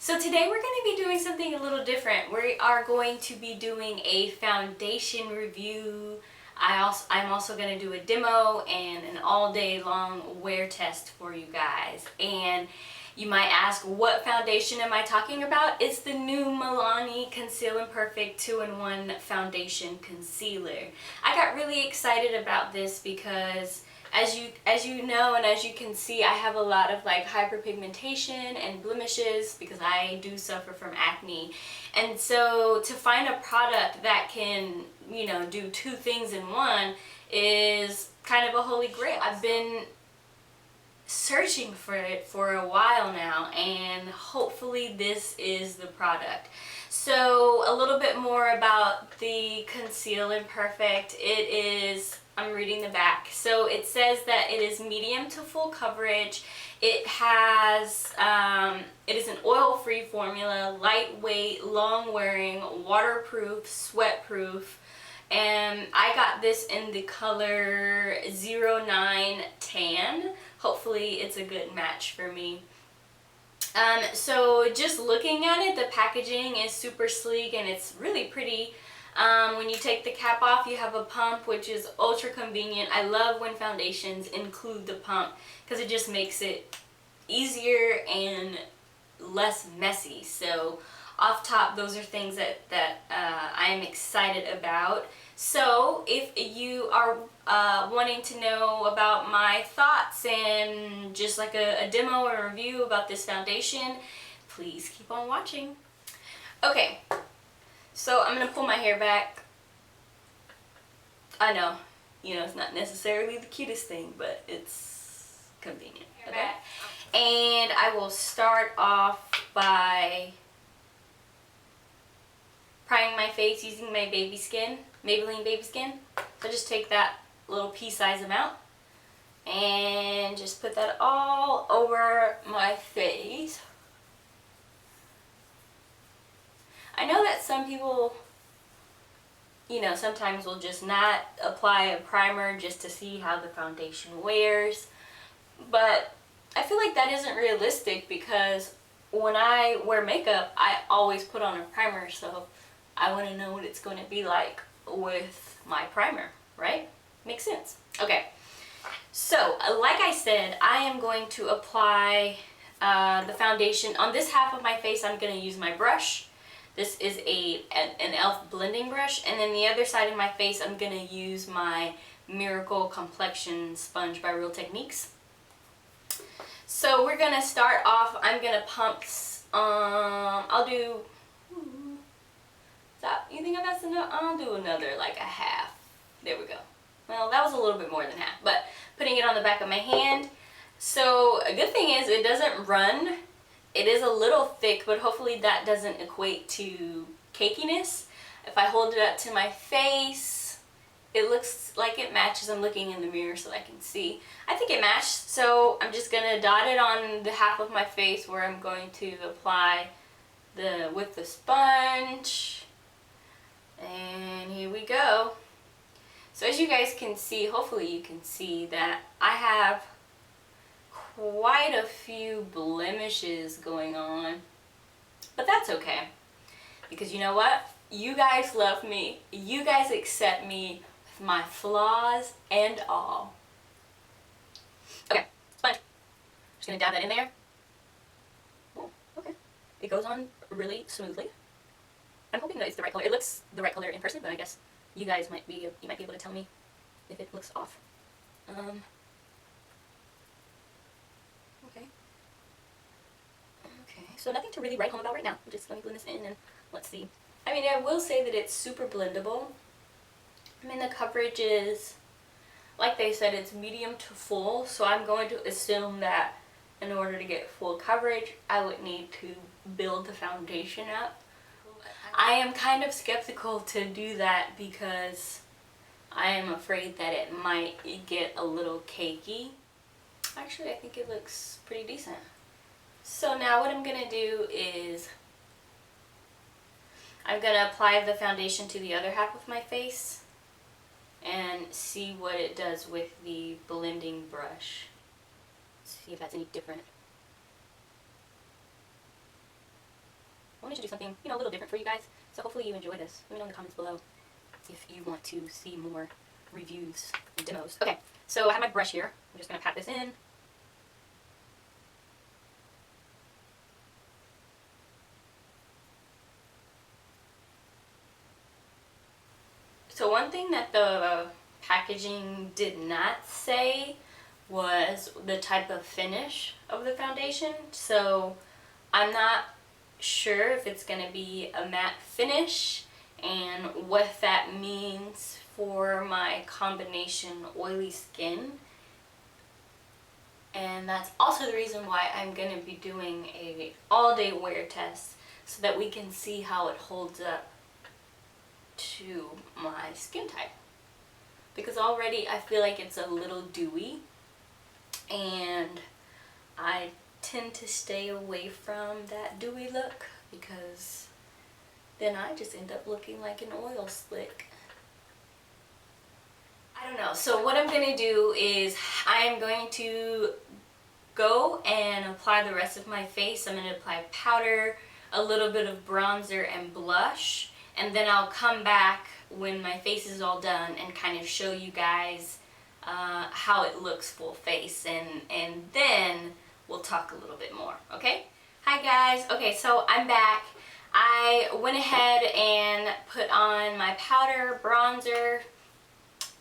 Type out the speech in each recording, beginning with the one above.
So today we're going to be doing something a little different. We are going to be doing a foundation review. I'm also going to do a demo and an all day long wear test for you guys. And you might ask, what foundation am I talking about? It's the new Milani Conceal Perfect 2-in-1 Foundation Concealer. I got really excited about this because as you know and as you can see, I have a lot of like hyperpigmentation and blemishes because I do suffer from acne. And so to find a product that can, you know, do two things in one is kind of a holy grail. I've been searching for it for a while now, and hopefully this is the product. So a little bit more about the Conceal Perfect. It is, I'm reading the back. So it says that it is medium to full coverage. It has, it is an oil-free formula, lightweight, long-wearing, waterproof, sweat-proof. And I got this in the color 09 Tan. Hopefully it's a good match for me. So just looking at it, the packaging is super sleek and it's really pretty. When you take the cap off, you have a pump, which is ultra convenient. I love when foundations include the pump because it just makes it easier and less messy. So off top, those are things that I am excited about. So if you are wanting to know about my thoughts and just like a demo or a review about this foundation, please keep on watching. Okay, so I'm going to pull my hair back. I know, you know, it's not necessarily the cutest thing, but it's convenient. Okay? And I will start off by priming my face using my baby skin, Maybelline baby skin. So just take that little pea-size amount and just put that all over my face. I know that some people, you know, sometimes will just not apply a primer just to see how the foundation wears, but I feel like that isn't realistic because when I wear makeup, I always put on a primer, so I want to know what it's going to be like with my primer, right? Makes sense. Okay, so like I said, I am going to apply the foundation. On this half of my face, I'm going to use my brush. This is an e.l.f. blending brush, and then the other side of my face, I'm going to use my Miracle Complexion Sponge by Real Techniques. So we're going to start off, I'm going to pump, I'll do, you think that's enough? I'll do another like a half. There we go. Well, that was a little bit more than half, but putting it on the back of my hand. So a good thing is it doesn't run. It is a little thick, but hopefully that doesn't equate to cakiness. If I hold it up to my face, it looks like it matches. I'm looking in the mirror so I can see. I think it matched, so I'm just going to dot it on the half of my face where I'm going to apply with the sponge. And here we go. So as you guys can see, hopefully you can see that I have quite a few blemishes going on. But that's okay. Because you know what? You guys love me. You guys accept me with my flaws and all. Okay, sponge. Just gonna dab that in there. Oh, okay. It goes on really smoothly. I'm hoping that it's the right color. It looks the right color in person, but I guess you guys might be able to tell me if it looks off. Okay. Okay, so nothing to really write home about right now. Just let me blend this in and let's see. I mean, I will say that it's super blendable. I mean, the coverage is, like they said, it's medium to full, so I'm going to assume that in order to get full coverage, I would need to build the foundation up. I am kind of skeptical to do that because I am afraid that it might get a little cakey. Actually, I think it looks pretty decent. So now what I'm going to do is I'm going to apply the foundation to the other half of my face and see what it does with the blending brush. See if that's any different. I wanted to do something, you know, a little different for you guys. So hopefully you enjoy this. Let me know in the comments below if you want to see more reviews and demos. Okay, so I have my brush here. I'm just gonna pat this in. So one thing that the packaging did not say was the type of finish of the foundation. So I'm not sure if it's going to be a matte finish and what that means for my combination oily skin. And that's also the reason why I'm going to be doing a all-day wear test so that we can see how it holds up to my skin type, because already I feel like it's a little dewy and I tend to stay away from that dewy look because then I just end up looking like an oil slick. I don't know. So what I'm going to do is I am going to go and apply the rest of my face. I'm going to apply powder, a little bit of bronzer and blush. And then I'll come back when my face is all done and kind of show you guys how it looks full face. And then we'll talk a little bit more, okay? Hi guys. Okay, so I'm back. I went ahead and put on my powder, bronzer,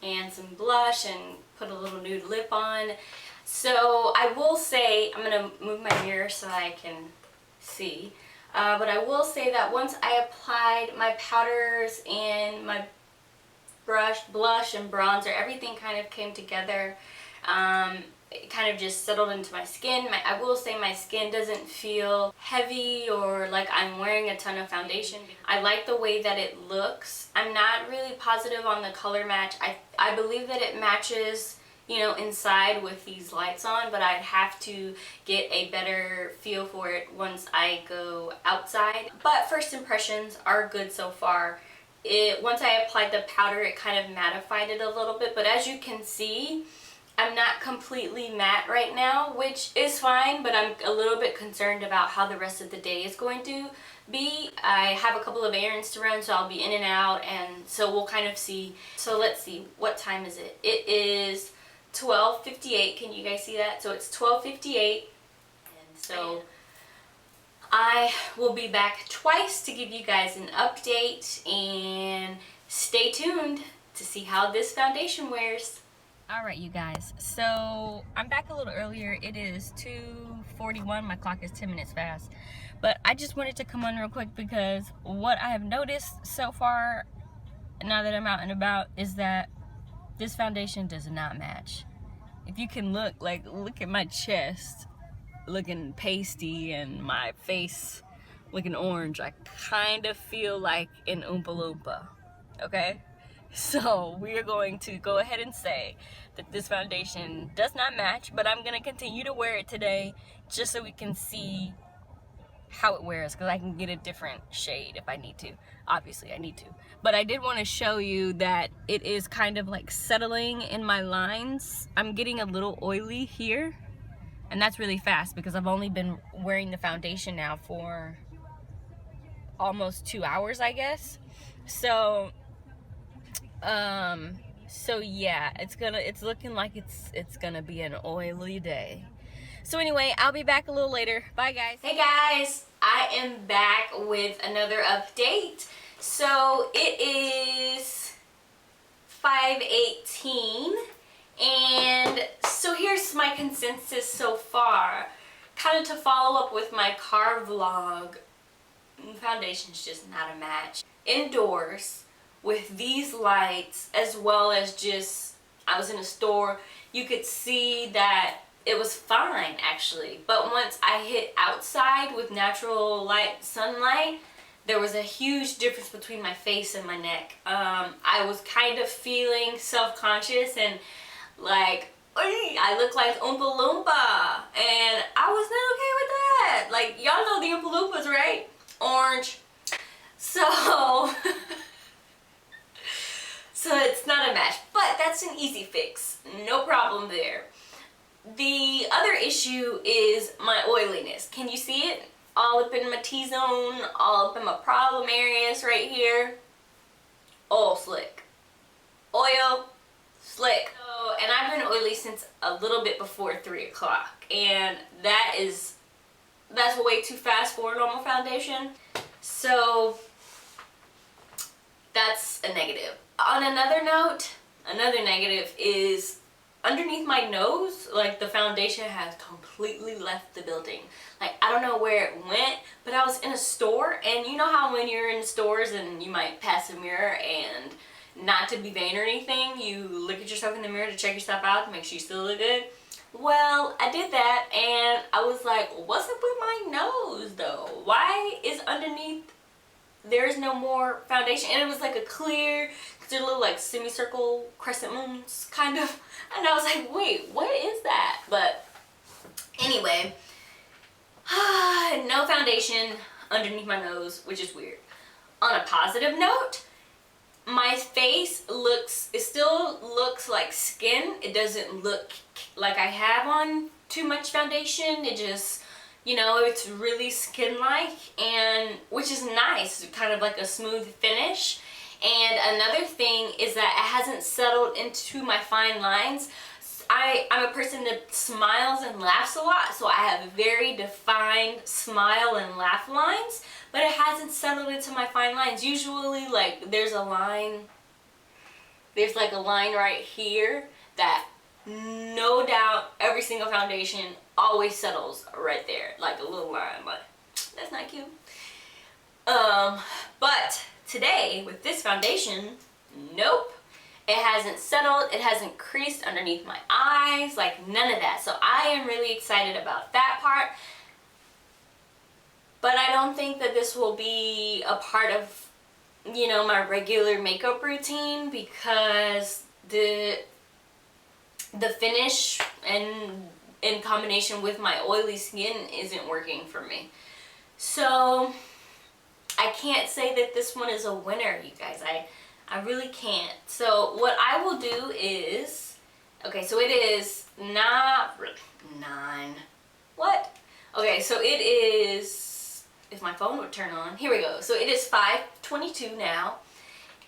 and some blush and put a little nude lip on. So I will say, I'm going to move my mirror so I can see. But I will say that once I applied my powders and my blush and bronzer, everything kind of came together. It kind of just settled into my skin. I will say my skin doesn't feel heavy or like I'm wearing a ton of foundation. I like the way that it looks. I'm not really positive on the color match. I believe that it matches, you know, inside with these lights on, but I'd have to get a better feel for it once I go outside. But first impressions are good so far. Once I applied the powder, it kind of mattified it a little bit, but as you can see, I'm not completely matte right now, which is fine, but I'm a little bit concerned about how the rest of the day is going to be. I have a couple of errands to run, so I'll be in and out, and so we'll kind of see. So let's see, what time is it? It is 12:58. Can you guys see that? So it's 12:58, and so I will be back twice to give you guys an update, and stay tuned to see how this foundation wears. Alright you guys, so I'm back a little earlier. It is 2:41. My clock is 10 minutes fast, but I just wanted to come on real quick because what I have noticed so far now that I'm out and about is that this foundation does not match. If you can look at my chest looking pasty and my face looking orange. I kind of feel like an Oompa Loompa, okay? So we are going to go ahead and say that this foundation does not match, but I'm gonna continue to wear it today just so we can see how it wears, because I can get a different shade if I need to. Obviously I need to, but I did want to show you that it is kind of like settling in my lines. I'm getting a little oily here, and that's really fast because I've only been wearing the foundation now for almost 2 hours, I guess. So yeah, it's looking like it's gonna be an oily day. So anyway, I'll be back a little later. Bye guys. Hey guys, I am back with another update. So it is 5:18, and so here's my consensus so far. Kind of to follow up with my car vlog, the foundation's just not a match. Indoors, with these lights, as well as just, I was in a store, you could see that it was fine actually, but once I hit outside with natural light, sunlight, there was a huge difference between my face and my neck. I was kind of feeling self-conscious and like, I look like Oompa Loompa, and I was not okay with that. Like, y'all know the Oompa Loompas, right? Orange. So so it's not a match, but that's an easy fix. No problem there. The other issue is my oiliness. Can you see it? all up in my T-zone, all up in my problem areas right here. All slick. Oil, slick. So, and I've been oily since a little bit before 3 o'clock, and that's way too fast for a normal foundation. So that's a negative. On another note, another negative is underneath my nose, like the foundation has completely left the building. Like, I don't know where it went, but I was in a store, and you know how when you're in stores and you might pass a mirror, and not to be vain or anything, you look at yourself in the mirror to check yourself out to make sure you still look good. Well, I did that, and I was like, what's up with my nose though? Why is underneath there's no more foundation? And it was like a clear, because they're little like semicircle crescent moons kind of, and I was like, wait, what is that? But anyway, no foundation underneath my nose, which is weird. On a positive note, my face still looks like skin. It doesn't look like I have on too much foundation. It just, you know, it's really skin-like, and which is nice, kind of like a smooth finish. And another thing is that it hasn't settled into my fine lines. I'm a person that smiles and laughs a lot, so I have very defined smile and laugh lines, but it hasn't settled into my fine lines. Usually, like, there's like a line right here that no doubt every single foundation always settles right there, like a little line, but that's not cute. But today with this foundation, nope. It hasn't settled, it hasn't creased underneath my eyes, like none of that. So I am really excited about that part. But I don't think that this will be a part of, you know, my regular makeup routine, because the finish and in combination with my oily skin isn't working for me. So I can't say that this one is a winner, you guys. I really can't. So what I will do is, okay, so it is not 9. What? Okay, so it is, if my phone would turn on, here we go. So it is 5:22 now,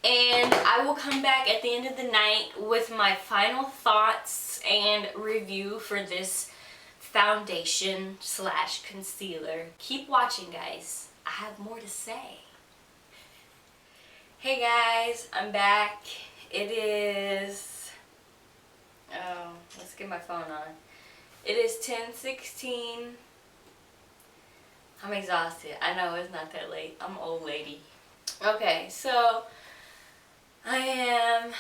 and I will come back at the end of the night with my final thoughts and review for this foundation slash concealer. Keep watching, guys. I have more to say. Hey guys, I'm back. It is, oh, let's get my phone on. It is 10:16. I'm exhausted. I know it's not that late. I'm an old lady. Okay, so I am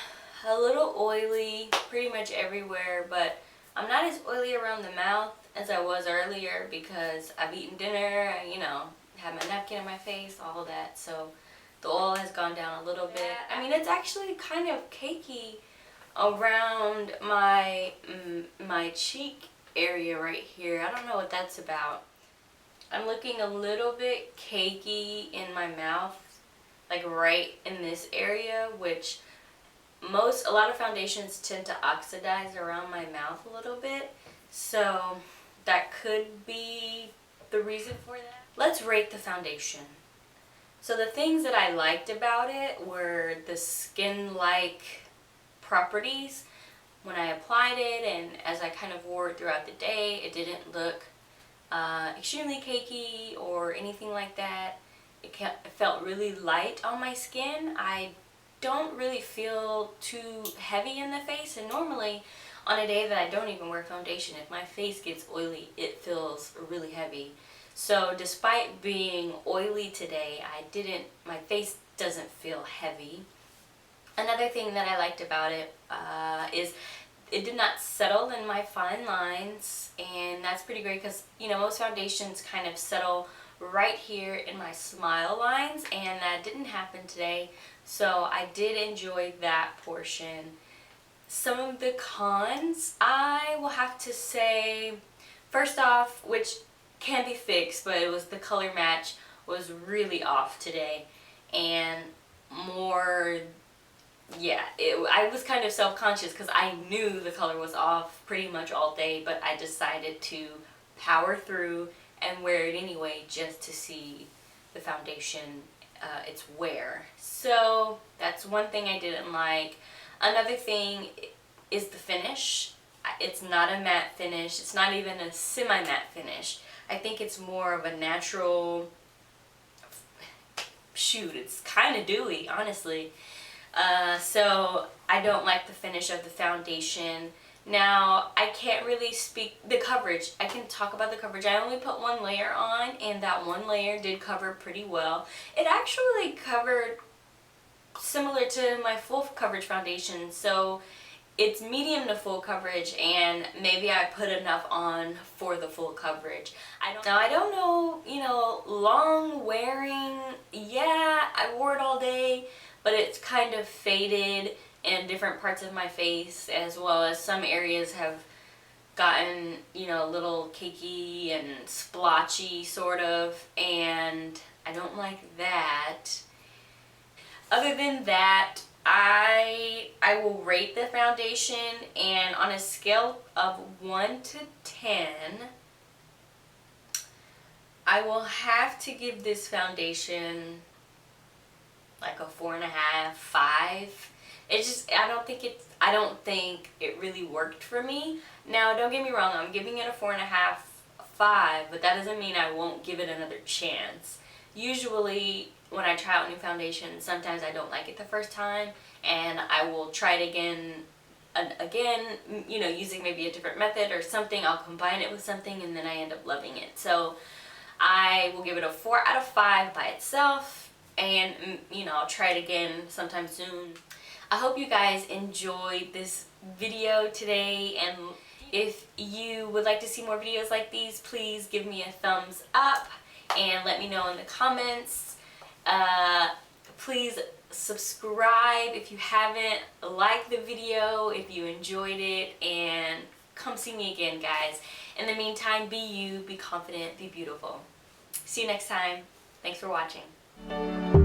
a little oily pretty much everywhere, but I'm not as oily around the mouth as I was earlier because I've eaten dinner, you know, had my napkin in my face, all of that, so the oil has gone down a little bit. I mean, it's actually kind of cakey around my cheek area right here. I don't know what that's about. I'm looking a little bit cakey in my mouth, like right in this area, which a lot of foundations tend to oxidize around my mouth a little bit. So that could be the reason for that. Let's rate the foundation. So the things that I liked about it were the skin-like properties. When I applied it and as I kind of wore it throughout the day, it didn't look extremely cakey or anything like that. It felt really light on my skin. I don't really feel too heavy in the face, and normally on a day that I don't even wear foundation, if my face gets oily, it feels really heavy. So despite being oily today, my face doesn't feel heavy. Another thing that I liked about it is it did not settle in my fine lines, and that's pretty great because, you know, most foundations kind of settle right here in my smile lines, and that didn't happen today. So I did enjoy that portion. Some of the cons, I will have to say, first off, which can be fixed, but it was the color match was really off today, and more, yeah, I was kind of self-conscious because I knew the color was off pretty much all day, but I decided to power through and wear it anyway just to see the foundation, its wear. So that's one thing I didn't like. Another thing is the finish. It's not a matte finish. It's not even a semi-matte finish. I think it's more of a natural, shoot, it's kind of dewy, honestly. So I don't like the finish of the foundation. Now, I can't really speak the coverage. I can talk about the coverage. I only put one layer on, and that one layer did cover pretty well. It actually covered similar to my full coverage foundation, so it's medium to full coverage, and maybe I put enough on for the full coverage. I don't know, long wearing, yeah, I wore it all day, but it's kind of faded in different parts of my face, as well as some areas have gotten, a little cakey and splotchy sort of, and I don't like that. Other than that, I will rate the foundation, and on a scale of 1 to 10, I will have to give this foundation like a 4.5, 5. It's just, I don't think it really worked for me. Now, don't get me wrong, I'm giving it a 4.5, 5, but that doesn't mean I won't give it another chance. Usually, when I try out new foundation, sometimes I don't like it the first time, and I will try it again, using maybe a different method or something. I'll combine it with something, and then I end up loving it. So I will give it a 4 out of 5 by itself, and I'll try it again sometime soon. I hope you guys enjoyed this video today, and if you would like to see more videos like these, please give me a thumbs up and let me know in the comments. Please subscribe if you haven't, like the video if you enjoyed it, and come see me again, guys. In the meantime, be you, be confident, be beautiful. See you next time. Thanks for watching.